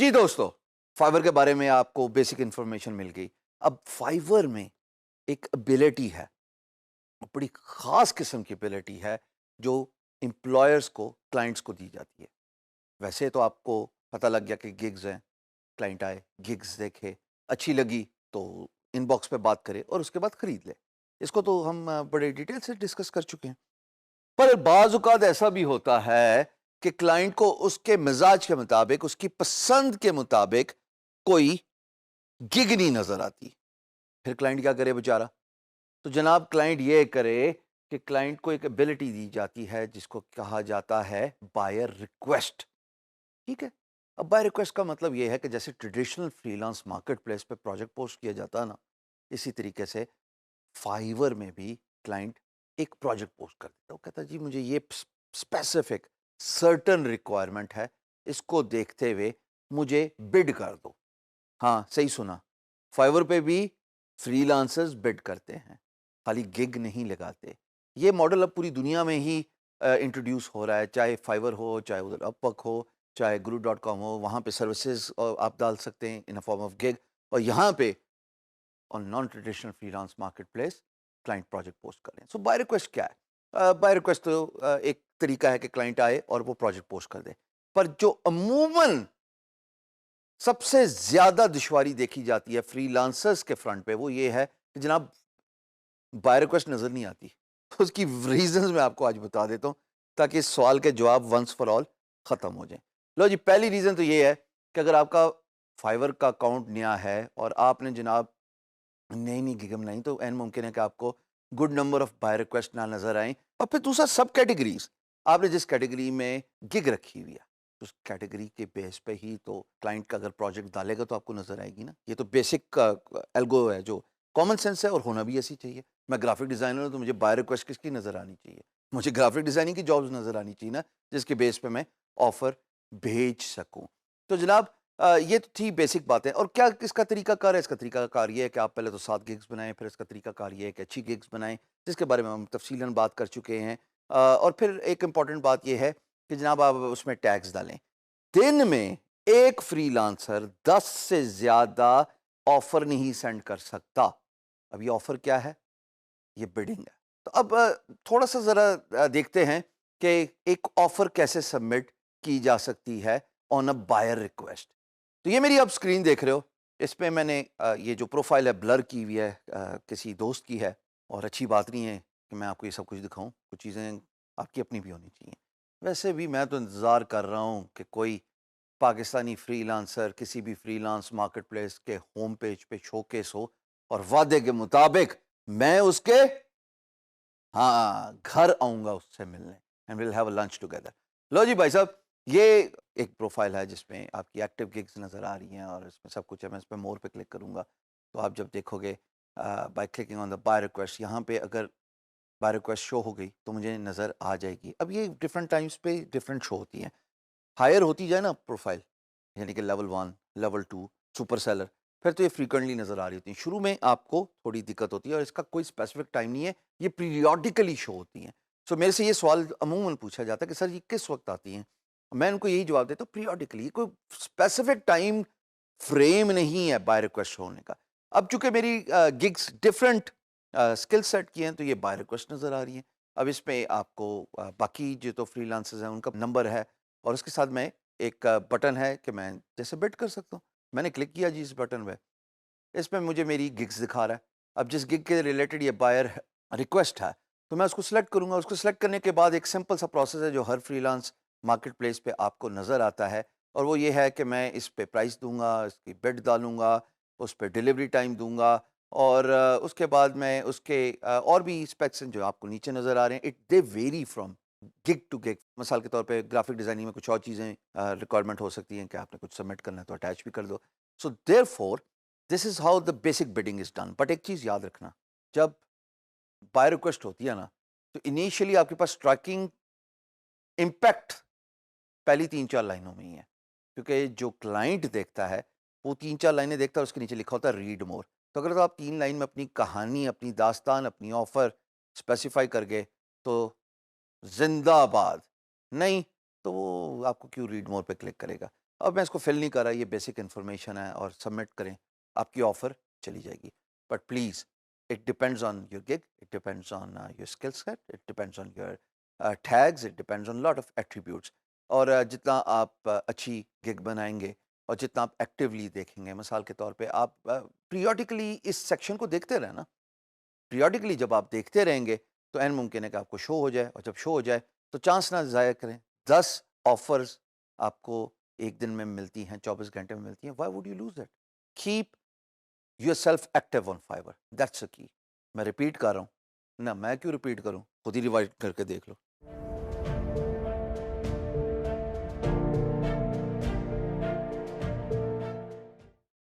जी दोस्तों, फाइवर के बारे में आपको बेसिक इंफॉर्मेशन मिल गई। अब फाइवर में एक एबिलिटी है, बड़ी खास किस्म की एबिलिटी है जो एम्प्लॉयर्स को क्लाइंट्स को दी जाती है। वैसे तो आपको पता लग गया कि गिग्स हैं, क्लाइंट आए, गिग्स देखे, अच्छी लगी तो इनबॉक्स पे बात करें और उसके बाद खरीद ले। इसको तो हम बड़े डिटेल से डिस्कस कर चुके हैं। पर बाज़ औक़ात ऐसा भी होता है कि क्लाइंट को उसके मिज़ाज के मुताबिक, उसकी पसंद के मुताबिक कोई गिग नहीं नज़र आती। फिर क्लाइंट क्या करे बेचारा? तो जनाब क्लाइंट ये करे कि क्लाइंट को एक एबिलिटी दी जाती है जिसको कहा जाता है बायर रिक्वेस्ट, ठीक है? अब बायर रिक्वेस्ट का मतलब ये है कि जैसे ट्रेडिशनल फ्रीलांस मार्केट प्लेस पे प्रोजेक्ट पोस्ट किया जाता है ना, इसी तरीके से फाइवर में भी क्लाइंट एक प्रोजेक्ट पोस्ट कर देता है। वो कहता है जी मुझे ये स्पेसिफिक सर्टेन रिक्वायरमेंट है, इसको देखते हुए मुझे बिड कर दो। हाँ, सही सुना। फाइवर पे भी फ्रीलांसर्स बिड करते हैं, खाली गिग नहीं लगाते। ये मॉडल अब पूरी दुनिया में ही इंट्रोड्यूस हो रहा है, चाहे फाइवर हो, चाहे उधर अपवर्क हो, चाहे गुरु डॉट कॉम हो, वहाँ पे सर्विसेज़ आप डाल सकते हैं इन अ फॉर्म ऑफ गिग और यहाँ पे on non traditional freelance market place client project post करें। सो बाय रिक्वेस्ट क्या है? बाय रिक्वेस्ट तो एक तरीका है कि क्लाइंट आए और वो प्रोजेक्ट पोस्ट कर दे। पर जो अमूमन सबसे ज़्यादा दुश्वारी देखी जाती है फ्रीलांसर्स के फ्रंट पे वो ये है कि जनाब बाय रिक्वेस्ट नज़र नहीं आती। तो उसकी रीज़न्स मैं आपको आज बता देता हूँ ताकि इस सवाल के जवाब वंस फॉर ऑल ख़त्म हो जाएँ। लो जी, पहली रीज़न तो ये है कि अगर आपका फाइवर का अकाउंट नया है और आपने जनाब नई गिग बनाई तो एन मुमकिन है कि आपको good number of buy request ना नज़र आएँ। और फिर दूसरा सब कैटेगरीज़, आपने जिस कैटेगरी में गिग रखी हुई है, उस कैटेगरी के बेस पे ही तो क्लाइंट का अगर प्रोजेक्ट डालेगा तो आपको नज़र आएगी ना। ये तो बेसिक एल्गो है जो कॉमन सेंस है और होना भी ऐसी चाहिए। मैं ग्राफिक डिज़ाइनर हूँ तो मुझे बाय रिक्वेस्ट किसकी नज़र आनी चाहिए? मुझे ग्राफिक डिज़ाइनिंग की जॉब्स नज़र आनी चाहिए ना, जिसके बेस पे मैं ऑफ़र भेज सकूँ। तो जनाब ये तो थी बेसिक बातें और क्या इसका तरीकाकार है? इसका तरीकाकार ये है कि आप पहले तो 7 गिग्स बनाएँ, फिर इसका तरीकाकार ये है कि अच्छी गिग्स बनाएँ, जिसके बारे में हम तफ़सीलन बात कर चुके हैं। और फिर एक इम्पॉर्टेंट बात ये है कि जनाब आप उसमें टैग्स डालें। दिन में एक फ्रीलांसर 10 से ज़्यादा ऑफ़र नहीं सेंड कर सकता। अब ये ऑफ़र क्या है? ये बिडिंग है। तो अब थोड़ा-सा ज़रा देखते हैं कि एक ऑफ़र कैसे सबमिट की जा सकती है ऑन अ बायर रिक्वेस्ट। तो ये मेरी आप स्क्रीन देख रहे हो, इसमें मैंने ये जो प्रोफ़ाइल है ब्लर की हुई है, किसी दोस्त की है और अच्छी बात नहीं है कि मैं आपको ये सब कुछ दिखाऊँ, कुछ चीज़ें आपकी अपनी भी होनी चाहिए। वैसे भी मैं तो इंतज़ार कर रहा हूँ कि कोई पाकिस्तानी फ्रीलांसर किसी भी फ्रीलांस मार्केटप्लेस के होम पेज पे शोकेस हो और वादे के मुताबिक मैं उसके हाँ, घर आऊँगा उससे मिलने and will have a lunch together. लो जी भाई साहब, ये एक प्रोफ़ाइल है जिसमें आपकी एक्टिव गिग्स नज़र आ रही हैं और इसमें सब कुछ है। मैं इस पे मोर पे क्लिक करूँगा, तो आप जब देखोगे by clicking on the buy request यहाँ पे अगर बाय रिक्वेस्ट शो हो गई, तो मुझे नज़र आ जाएगी। अब ये डिफरेंट टाइम्स पे डिफरेंट शो होती हैं। हायर होती जाए ना प्रोफ़ाइल, यानी कि लेवल 1, लेवल 2, सुपर सेलर, फिर तो ये फ्रीक्वेंटली नज़र आ रही होती हैं। शुरू में आपको थोड़ी दिक्कत होती है और इसका कोई स्पेसिफिक टाइम नहीं है, ये पीरियोडिकली शो होती हैं। सो मेरे से ये सवाल अमूमन पूछा जाता है कि सर ये किस वक़्त आती हैं? मैं उनको यही जवाब देता हूँ पीरियोडिकली, कोई स्पेसिफिक टाइम फ्रेम नहीं है बाय रिक्वेस्ट होने का। अब चूँकि मेरी गिग्स डिफरेंट स्किल सेट की हैं, तो ये बाय रिक्वेस्ट नज़र आ रही हैं। अब इसमें आपको बाकी जो तो फ्रीलांसर्स हैं उनका नंबर है और उसके साथ में एक बटन है कि मैं जैसे बिड कर सकता हूँ। मैंने क्लिक किया जी इस बटन पे, इसमें मुझे मेरी गिग्स दिखा रहा है। अब जिस गिग के रिलेटेड ये बायर रिक्वेस्ट है, तो मैं उसको सिलेक्ट करूँगा। उसको सिलेक्ट करने के बाद एक सिंपल सा प्रोसेस है जो हर फ्रीलांस मार्केट प्लेस पे आपको नज़र आता है और वो ये है कि मैं इस पे प्राइस दूँगा, इसकी बिड डालूँगा, उस पे डिलीवरी टाइम दूँगा और उसके बाद मैं उसके और भी स्पेक्स हैं जो आपको नीचे नज़र आ रहे हैं। They vary from gig to gig. मिसाल के तौर पे ग्राफिक डिज़ाइनिंग में कुछ और चीज़ें रिक्वायरमेंट हो सकती हैं कि आपने कुछ सबमिट करना है तो अटैच भी कर दो। So therefore this is how the basic bidding is done. But एक चीज़ याद रखना, जब बाय रिक्वेस्ट होती है ना, तो इनिशियली आपके पास स्ट्राइकिंग इम्पैक्ट पहली 3-4 लाइनों में ही है। क्योंकि जो क्लाइंट देखता है, वो 3-4 लाइनें देखता है, उसके नीचे लिखा होता है रीड मोर। तो अगर तो आप 3 लाइन में अपनी कहानी, अपनी दास्तान, अपनी ऑफ़र स्पेसिफ़ाई कर गए, तो ज़िंदाबाद। नहीं, तो वो आपको क्यों रीड मोर पे क्लिक करेगा। अब मैं इसको फिल नहीं कर रहा, ये बेसिक इन्फॉर्मेशन है और सबमिट करें, आपकी ऑफ़र चली जाएगी। But please it depends on your gig, it depends on your skill set, it depends on your tags, it depends on lot of attributes. और जितना आप अच्छी गिग बनाएँगे और जितना आप एक्टिवली देखेंगे, मिसाल के तौर पे आप पीरियोडिकली इस सेक्शन को देखते रहें ना। पीरियोडिकली जब आप देखते रहेंगे तो ऐन मुमकिन है कि आपको शो हो जाए, और जब शो हो जाए तो चांस ना ज़ाया करें। 10 ऑफ़र्स आपको 1 दिन में मिलती हैं, 24 घंटे में मिलती हैं, why would you lose it? Keep yourself active on Fiverr, that's the key. मैं रिपीट कर रहा हूँ, ना मैं क्यों रिपीट करूँ, खुद ही रिवाइज़ करके देख लो।